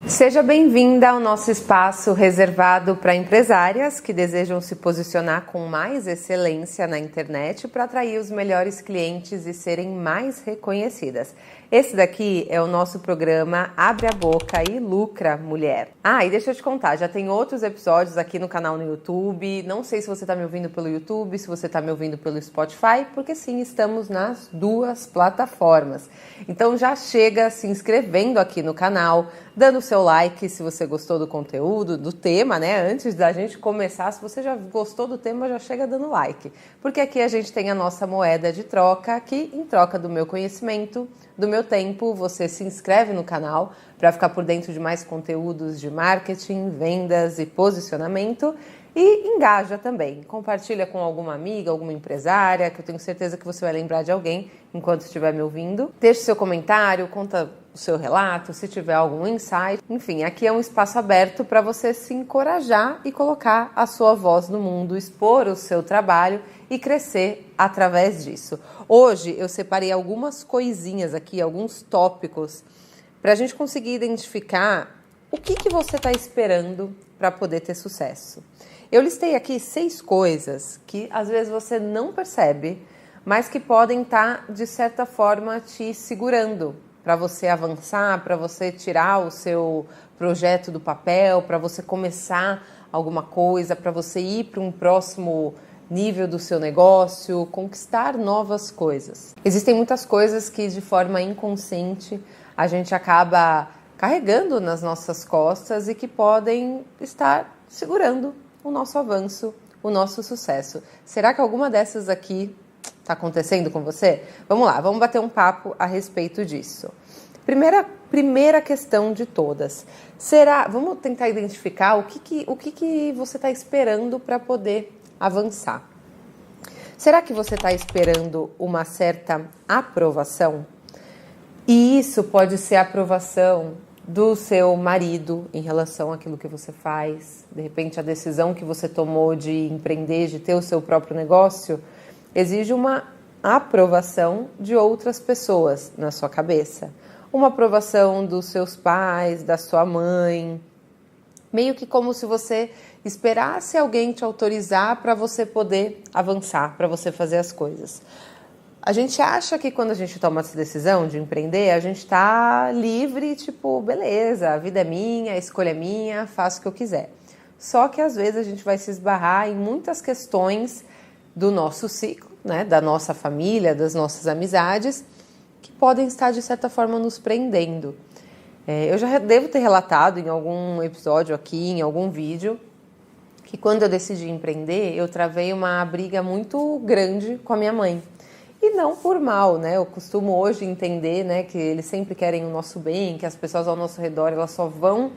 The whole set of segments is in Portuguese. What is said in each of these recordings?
Seja bem-vinda ao nosso espaço reservado para empresárias que desejam se posicionar com mais excelência na internet para atrair os melhores clientes e serem mais reconhecidas. Esse daqui é o nosso programa Abre a Boca e Lucra Mulher. E deixa eu te contar, já tem outros episódios aqui no canal no YouTube. Não sei se você está me ouvindo pelo YouTube, se você está me ouvindo pelo Spotify, porque sim, estamos nas duas plataformas. Então já chega se inscrevendo aqui no canal, dando o seu like se você gostou do conteúdo, do tema, né? Antes da gente começar, se você já gostou do tema, já chega dando like. Porque aqui a gente tem a nossa moeda de troca, que em troca do meu conhecimento, do meu tempo, você se inscreve no canal para ficar por dentro de mais conteúdos de marketing, vendas e posicionamento. E engaja também, compartilha com alguma amiga, alguma empresária, que eu tenho certeza que você vai lembrar de alguém enquanto estiver me ouvindo. Deixe seu comentário, conta o seu relato, se tiver algum insight. Enfim, aqui é um espaço aberto para você se encorajar e colocar a sua voz no mundo, expor o seu trabalho e crescer através disso. Hoje eu separei algumas coisinhas aqui, alguns tópicos, para a gente conseguir identificar o que você está esperando para poder ter sucesso. Eu listei aqui 6 coisas que às vezes você não percebe, mas que podem estar, de certa forma, te segurando para você avançar, para você tirar o seu projeto do papel, para você começar alguma coisa, para você ir para um próximo nível do seu negócio, conquistar novas coisas. Existem muitas coisas que, de forma inconsciente, a gente acaba carregando nas nossas costas e que podem estar segurando o nosso avanço, o nosso sucesso. Será que alguma dessas aqui está acontecendo com você? Vamos lá, vamos bater um papo a respeito disso. Primeira questão de todas. Vamos tentar identificar o que você está esperando para poder avançar. Será que você está esperando uma certa aprovação? E isso pode ser a aprovação do seu marido em relação àquilo que você faz, de repente a decisão que você tomou de empreender, de ter o seu próprio negócio, exige uma aprovação de outras pessoas na sua cabeça. Uma aprovação dos seus pais, da sua mãe, meio que como se você esperasse alguém te autorizar para você poder avançar, para você fazer as coisas. A gente acha que quando a gente toma essa decisão de empreender, a gente está livre, tipo, beleza, a vida é minha, a escolha é minha, faço o que eu quiser. Só que às vezes a gente vai se esbarrar em muitas questões do nosso ciclo, né, da nossa família, das nossas amizades, que podem estar de certa forma nos prendendo. Eu já devo ter relatado em algum episódio aqui, em algum vídeo, que quando eu decidi empreender, eu travei uma briga muito grande com a minha mãe. E não por mal, né? Eu costumo hoje entender, né, que eles sempre querem o nosso bem, que as pessoas ao nosso redor elas só vão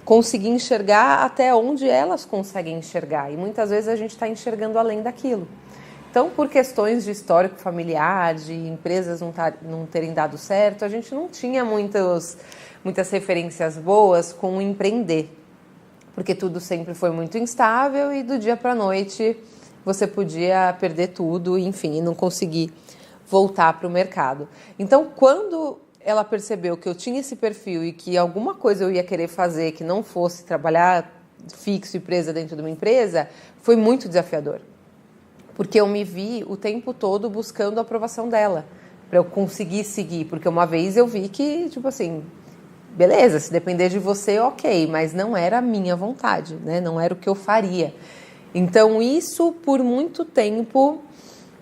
conseguir enxergar até onde elas conseguem enxergar. E muitas vezes a gente está enxergando além daquilo. Então, por questões de histórico familiar, de empresas não terem dado certo, a gente não tinha muitas referências boas com o empreender. Porque tudo sempre foi muito instável e do dia para a noite você podia perder tudo, enfim, e não conseguir voltar para o mercado. Então, quando ela percebeu que eu tinha esse perfil e que alguma coisa eu ia querer fazer que não fosse trabalhar fixo e presa dentro de uma empresa, foi muito desafiador. Porque eu me vi o tempo todo buscando a aprovação dela, para eu conseguir seguir. Porque uma vez eu vi que, tipo assim, beleza, se depender de você, ok, mas não era a minha vontade, né? Não era o que eu faria. Então isso por muito tempo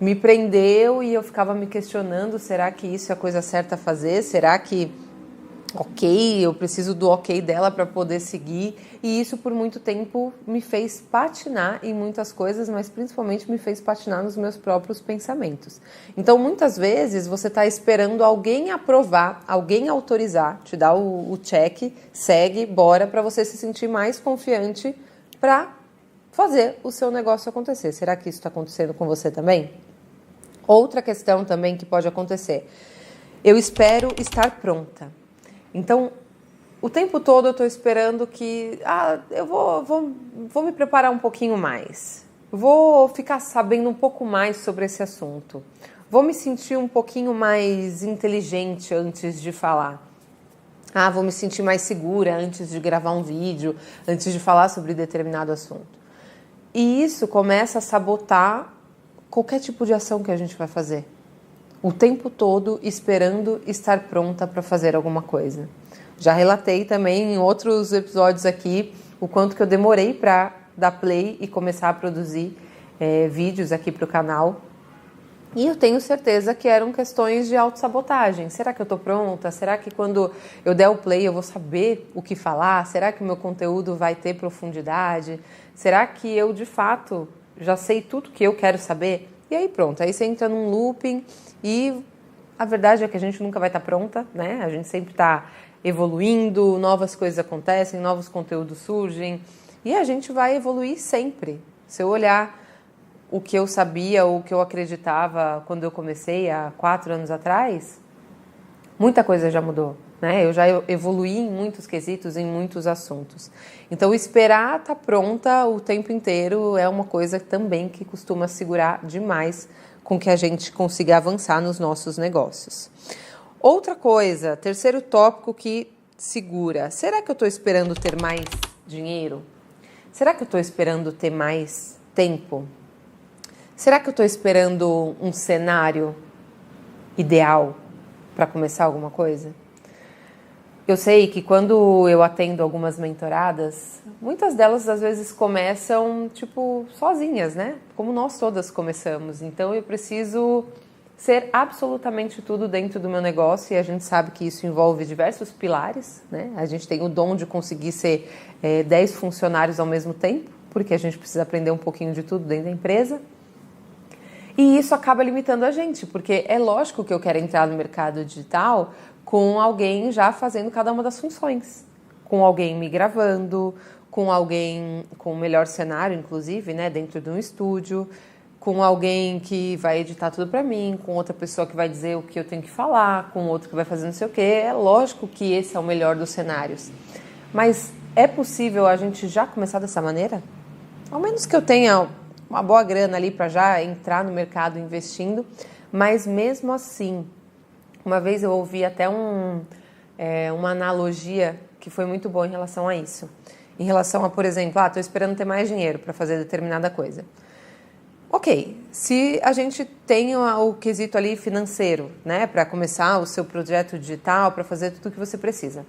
me prendeu e eu ficava me questionando, será que isso é a coisa certa a fazer? Será que, ok, eu preciso do ok dela para poder seguir? E isso por muito tempo me fez patinar em muitas coisas, mas principalmente me fez patinar nos meus próprios pensamentos. Então muitas vezes você está esperando alguém aprovar, alguém autorizar, te dar o check, segue, bora, para você se sentir mais confiante para fazer o seu negócio acontecer. Será que isso está acontecendo com você também? Outra questão também que pode acontecer. Eu espero estar pronta. Então, o tempo todo eu estou esperando que eu vou me preparar um pouquinho mais. Vou ficar sabendo um pouco mais sobre esse assunto. Vou me sentir um pouquinho mais inteligente antes de falar. Ah, vou me sentir mais segura antes de gravar um vídeo, antes de falar sobre determinado assunto. E isso começa a sabotar qualquer tipo de ação que a gente vai fazer. O tempo todo esperando estar pronta para fazer alguma coisa. Já relatei também em outros episódios aqui o quanto que eu demorei para dar play e começar a produzir vídeos aqui para o canal. E eu tenho certeza que eram questões de autossabotagem. Será que eu estou pronta? Será que quando eu der o play eu vou saber o que falar? Será que o meu conteúdo vai ter profundidade? Será que eu, de fato, já sei tudo que eu quero saber? E aí pronto, aí você entra num looping e a verdade é que a gente nunca vai estar pronta, né? A gente sempre está evoluindo, novas coisas acontecem, novos conteúdos surgem e a gente vai evoluir sempre. Se eu olhar o que eu sabia, o que eu acreditava quando eu comecei há 4 anos atrás, muita coisa já mudou, né? Eu já evoluí em muitos quesitos, em muitos assuntos. Então, esperar estar pronta o tempo inteiro é uma coisa também que costuma segurar demais com que a gente consiga avançar nos nossos negócios. Outra coisa, terceiro tópico que segura. Será que eu estou esperando ter mais dinheiro? Será que eu estou esperando ter mais tempo? Será que eu estou esperando um cenário ideal para começar alguma coisa? Eu sei que quando eu atendo algumas mentoradas, muitas delas às vezes começam, sozinhas, né? Como nós todas começamos. Então eu preciso ser absolutamente tudo dentro do meu negócio e a gente sabe que isso envolve diversos pilares, né? A gente tem o dom de conseguir ser 10 funcionários ao mesmo tempo, porque a gente precisa aprender um pouquinho de tudo dentro da empresa. E isso acaba limitando a gente, porque é lógico que eu quero entrar no mercado digital com alguém já fazendo cada uma das funções. Com alguém me gravando, com alguém com o melhor cenário, inclusive, né, dentro de um estúdio, com alguém que vai editar tudo para mim, com outra pessoa que vai dizer o que eu tenho que falar, com outro que vai fazer não sei o quê. É lógico que esse é o melhor dos cenários. Mas é possível a gente já começar dessa maneira? Ao menos que eu tenha uma boa grana ali para já entrar no mercado investindo, mas mesmo assim, uma vez eu ouvi até uma analogia que foi muito boa em relação a isso. Em relação a, por exemplo, estou esperando ter mais dinheiro para fazer determinada coisa. Ok, se a gente tem o quesito ali financeiro, né, para começar o seu projeto digital, para fazer tudo o que você precisa.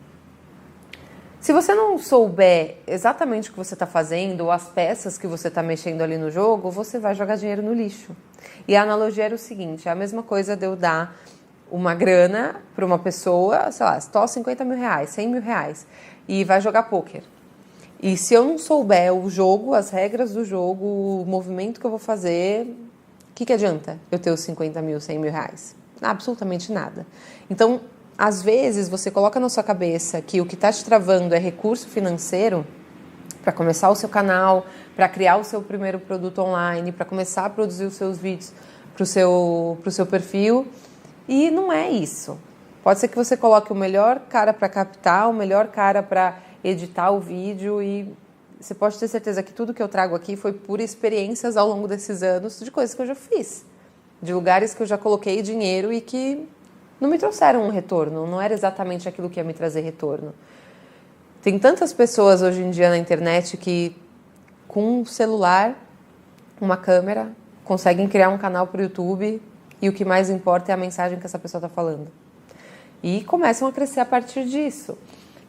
Se você não souber exatamente o que você está fazendo ou as peças que você está mexendo ali no jogo, você vai jogar dinheiro no lixo. E a analogia era o seguinte, é a mesma coisa de eu dar uma grana para uma pessoa, sei lá, só 50 mil reais, 100 mil reais, e vai jogar pôquer. E se eu não souber o jogo, as regras do jogo, o movimento que eu vou fazer, o que adianta eu ter os 50 mil, 100 mil reais? Absolutamente nada. Então, às vezes, você coloca na sua cabeça que o que está te travando é recurso financeiro para começar o seu canal, para criar o seu primeiro produto online, para começar a produzir os seus vídeos para o seu perfil. E não é isso. Pode ser que você coloque o melhor cara para captar, o melhor cara para editar o vídeo e você pode ter certeza que tudo que eu trago aqui foi por experiências ao longo desses anos de coisas que eu já fiz, de lugares que eu já coloquei dinheiro e que não me trouxeram um retorno, não era exatamente aquilo que ia me trazer retorno. Tem tantas pessoas hoje em dia na internet que com um celular, uma câmera, conseguem criar um canal para o YouTube e o que mais importa é a mensagem que essa pessoa está falando. E começam a crescer a partir disso.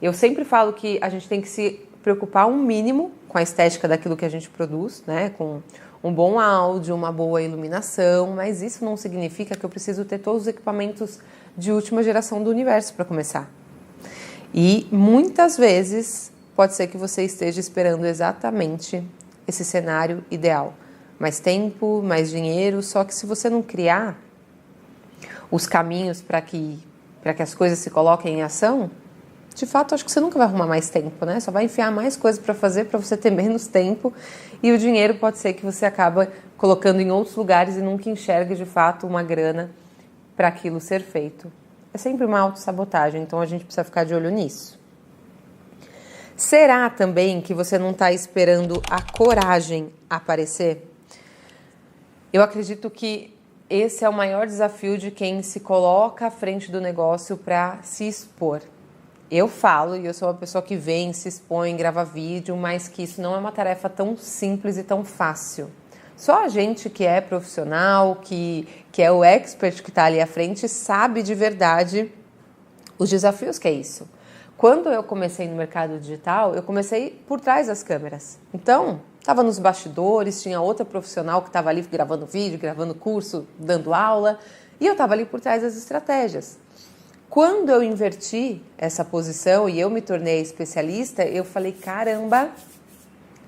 Eu sempre falo que a gente tem que se preocupar um mínimo com a estética daquilo que a gente produz, né? Com um bom áudio, uma boa iluminação, mas isso não significa que eu preciso ter todos os equipamentos de última geração do universo para começar. E muitas vezes pode ser que você esteja esperando exatamente esse cenário ideal. Mais tempo, mais dinheiro, só que se você não criar os caminhos para que as coisas se coloquem em ação, de fato, acho que você nunca vai arrumar mais tempo, né? Só vai enfiar mais coisas para fazer para você ter menos tempo e o dinheiro pode ser que você acaba colocando em outros lugares e nunca enxergue de fato uma grana para aquilo ser feito. É sempre uma autossabotagem, então a gente precisa ficar de olho nisso. Será também que você não está esperando a coragem aparecer? Eu acredito que esse é o maior desafio de quem se coloca à frente do negócio para se expor. eu falo, e eu sou uma pessoa que vem, se expõe, grava vídeo, mas que isso não é uma tarefa tão simples e tão fácil. Só a gente que é profissional, que é o expert que está ali à frente, sabe de verdade os desafios que é isso. Quando eu comecei no mercado digital, eu comecei por trás das câmeras. Então, estava nos bastidores, tinha outra profissional que estava ali gravando vídeo, gravando curso, dando aula, e eu estava ali por trás das estratégias. Quando eu inverti essa posição e eu me tornei especialista, eu falei, caramba,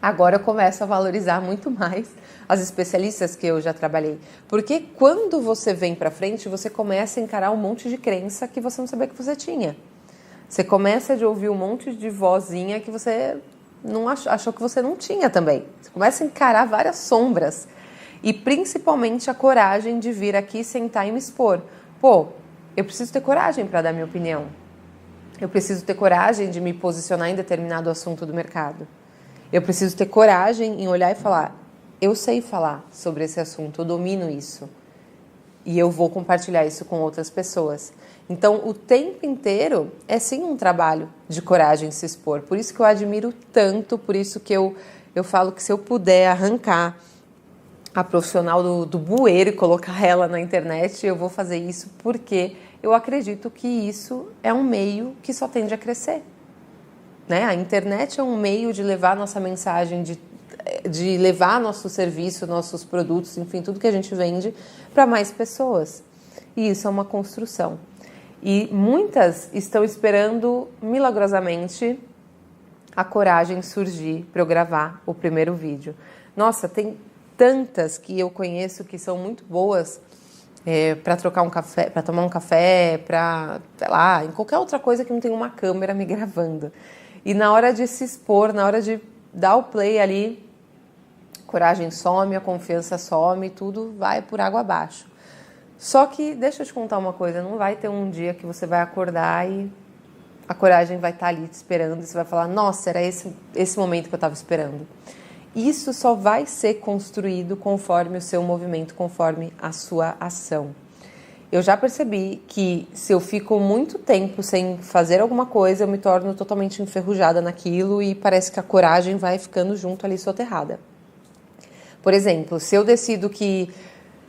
agora eu começo a valorizar muito mais as especialistas que eu já trabalhei. Porque quando você vem para frente, você começa a encarar um monte de crença que você não sabia que você tinha. Você começa a ouvir um monte de vozinha que você não achou que você não tinha também. Você começa a encarar várias sombras. E principalmente a coragem de vir aqui, sentar e me expor. Pô, eu preciso ter coragem para dar minha opinião. Eu preciso ter coragem de me posicionar em determinado assunto do mercado. Eu preciso ter coragem em olhar e falar, eu sei falar sobre esse assunto, eu domino isso. E eu vou compartilhar isso com outras pessoas. Então, o tempo inteiro é sim um trabalho de coragem se expor. Por isso que eu admiro tanto, por isso que eu falo que se eu puder arrancar a profissional do bueiro e colocar ela na internet, eu vou fazer isso porque eu acredito que isso é um meio que só tende a crescer. Né? A internet é um meio de levar nossa mensagem, de levar nosso serviço, nossos produtos, enfim, tudo que a gente vende para mais pessoas. E isso é uma construção. E muitas estão esperando, milagrosamente, a coragem surgir para eu gravar o primeiro vídeo. Nossa, tem tantas que eu conheço que são muito boas para trocar um café, para tomar um café, para, sei lá, em qualquer outra coisa que não tenha uma câmera me gravando. E na hora de se expor, na hora de dar o play ali, coragem some, a confiança some, tudo vai por água abaixo. Só que, deixa eu te contar uma coisa, não vai ter um dia que você vai acordar e a coragem vai estar ali te esperando e você vai falar, nossa, era esse momento que eu estava esperando. Isso só vai ser construído conforme o seu movimento, conforme a sua ação. Eu já percebi que se eu fico muito tempo sem fazer alguma coisa, eu me torno totalmente enferrujada naquilo e parece que a coragem vai ficando junto ali soterrada. Por exemplo, se eu decido que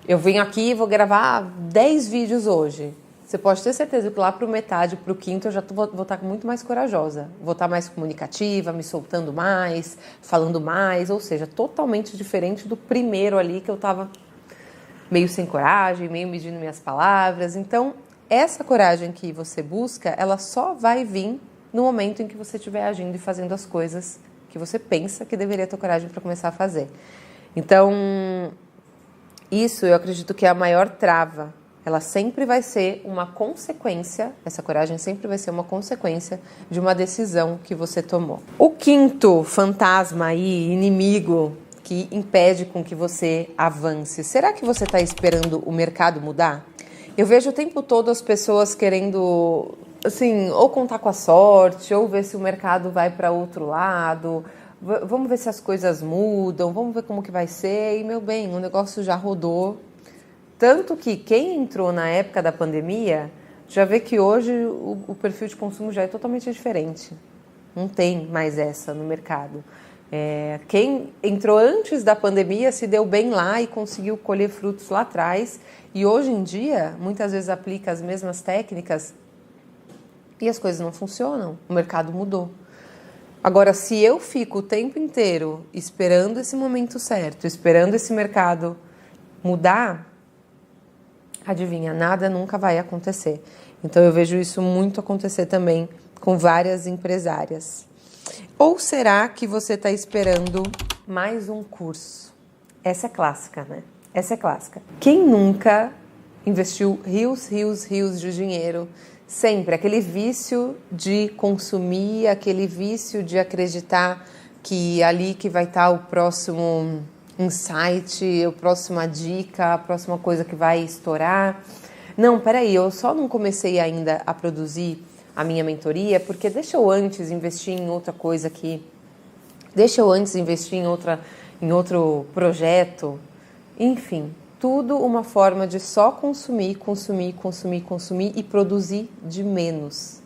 eu venho aqui e vou gravar 10 vídeos hoje, você pode ter certeza que lá para o metade, para o quinto, eu já vou estar muito mais corajosa. Vou estar mais comunicativa, me soltando mais, falando mais, ou seja, totalmente diferente do primeiro ali que eu estava meio sem coragem, meio medindo minhas palavras. Então, essa coragem que você busca, ela só vai vir no momento em que você estiver agindo e fazendo as coisas que você pensa que deveria ter coragem para começar a fazer. Então, isso eu acredito que é a maior trava. Ela sempre vai ser uma consequência, essa coragem sempre vai ser uma consequência de uma decisão que você tomou. O quinto fantasma aí, inimigo, que impede com que você avance. Será que você está esperando o mercado mudar? Eu vejo o tempo todo as pessoas querendo, assim, ou contar com a sorte, ou ver se o mercado vai para outro lado. Vamos ver se as coisas mudam, vamos ver como que vai ser. E, meu bem, o negócio já rodou. Tanto que quem entrou na época da pandemia já vê que hoje o perfil de consumo já é totalmente diferente. Não tem mais essa no mercado. Quem entrou antes da pandemia se deu bem lá e conseguiu colher frutos lá atrás. E hoje em dia, muitas vezes aplica as mesmas técnicas e as coisas não funcionam. O mercado mudou. Agora, se eu fico o tempo inteiro esperando esse momento certo, esperando esse mercado mudar, adivinha, nada nunca vai acontecer. Então, eu vejo isso muito acontecer também com várias empresárias. Ou será que você está esperando mais um curso? Essa é clássica, né? Essa é clássica. Quem nunca investiu rios de dinheiro? Sempre. Aquele vício de consumir, aquele vício de acreditar que ali que vai estar o próximo insight, a próxima dica, a próxima coisa que vai estourar. Não, peraí, eu só não comecei ainda a produzir a minha mentoria, porque deixa eu antes investir em outra coisa aqui, deixa eu antes investir em outro projeto, enfim, tudo uma forma de só consumir e produzir de menos.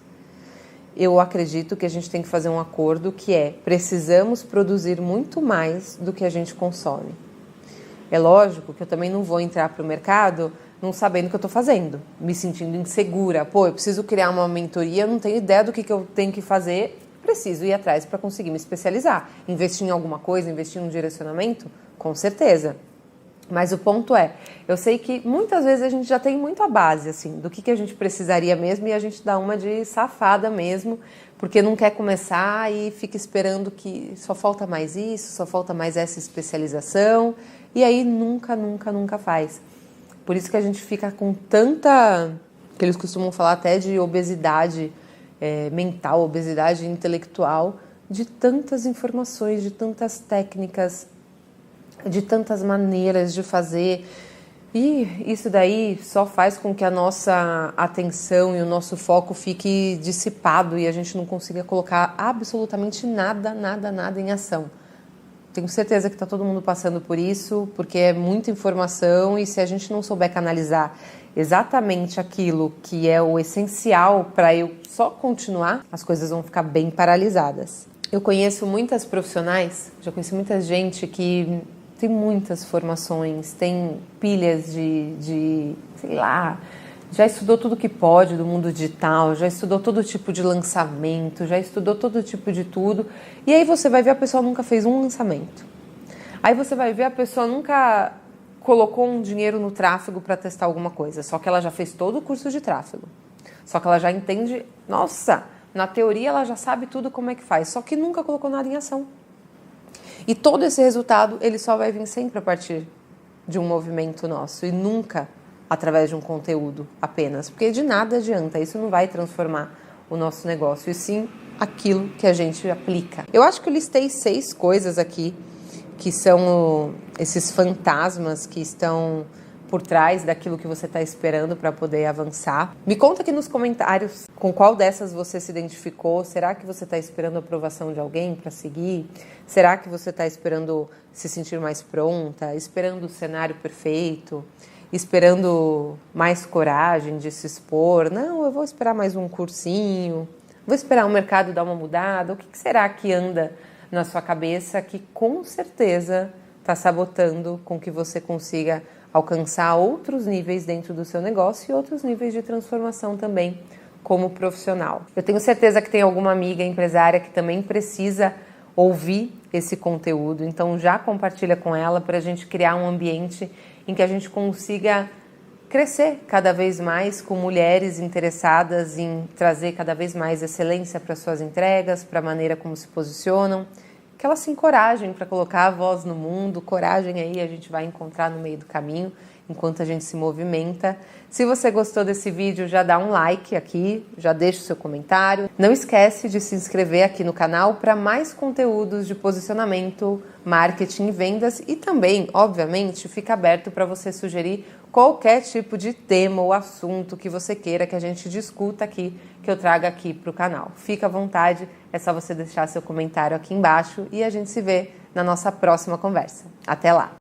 eu acredito que a gente tem que fazer um acordo que é: precisamos produzir muito mais do que a gente consome. É lógico que eu também não vou entrar para o mercado não sabendo o que eu estou fazendo, me sentindo insegura. Pô, eu preciso criar uma mentoria, eu não tenho ideia do que eu tenho que fazer, preciso ir atrás para conseguir me especializar. Investir em alguma coisa, investir em um direcionamento? Com certeza. Mas o ponto é, eu sei que muitas vezes a gente já tem muito a base, assim, do que a gente precisaria mesmo, e a gente dá uma de safada mesmo, porque não quer começar e fica esperando que só falta mais isso, só falta mais essa especialização, e aí nunca faz. Por isso que a gente fica com tanta, que eles costumam falar até de obesidade mental, obesidade intelectual, de tantas informações, de tantas técnicas, de tantas maneiras de fazer. E isso daí só faz com que a nossa atenção e o nosso foco fique dissipado e a gente não consiga colocar absolutamente nada em ação. Tenho certeza que está todo mundo passando por isso, porque é muita informação e se a gente não souber canalizar exatamente aquilo que é o essencial para eu só continuar, as coisas vão ficar bem paralisadas. Eu conheço muitas profissionais, já conheci muita gente que tem muitas formações, tem pilhas de sei lá, já estudou tudo que pode do mundo digital, já estudou todo tipo de lançamento, já estudou todo tipo de tudo. E aí você vai ver a pessoa nunca fez um lançamento. Aí você vai ver a pessoa nunca colocou um dinheiro no tráfego para testar alguma coisa. Só que ela já fez todo o curso de tráfego. Só que ela já entende, nossa, na teoria ela já sabe tudo como é que faz. Só que nunca colocou nada em ação. E todo esse resultado, ele só vai vir sempre a partir de um movimento nosso e nunca através de um conteúdo apenas, porque de nada adianta, isso não vai transformar o nosso negócio, e sim aquilo que a gente aplica. Eu acho que eu listei 6 coisas aqui, que são esses fantasmas que estão por trás daquilo que você está esperando para poder avançar. Me conta aqui nos comentários com qual dessas você se identificou. Será que você está esperando a aprovação de alguém para seguir? Será que você está esperando se sentir mais pronta? Esperando o cenário perfeito? Esperando mais coragem de se expor? Não, eu vou esperar mais um cursinho, vou esperar o mercado dar uma mudada. O que será que anda na sua cabeça que com certeza está sabotando com que você consiga alcançar outros níveis dentro do seu negócio e outros níveis de transformação também como profissional? Eu tenho certeza que tem alguma amiga empresária que também precisa ouvir esse conteúdo, então já compartilha com ela para a gente criar um ambiente em que a gente consiga crescer cada vez mais com mulheres interessadas em trazer cada vez mais excelência para suas entregas, para a maneira como se posicionam, que elas se encorajem para colocar a voz no mundo. Coragem aí a gente vai encontrar no meio do caminho, enquanto a gente se movimenta. Se você gostou desse vídeo, já dá um like aqui, já deixa o seu comentário. Não esquece de se inscrever aqui no canal para mais conteúdos de posicionamento, marketing e vendas, e também, obviamente, fica aberto para você sugerir qualquer tipo de tema ou assunto que você queira que a gente discuta aqui, que eu traga aqui para o canal. Fica à vontade, é só você deixar seu comentário aqui embaixo e a gente se vê na nossa próxima conversa. Até lá!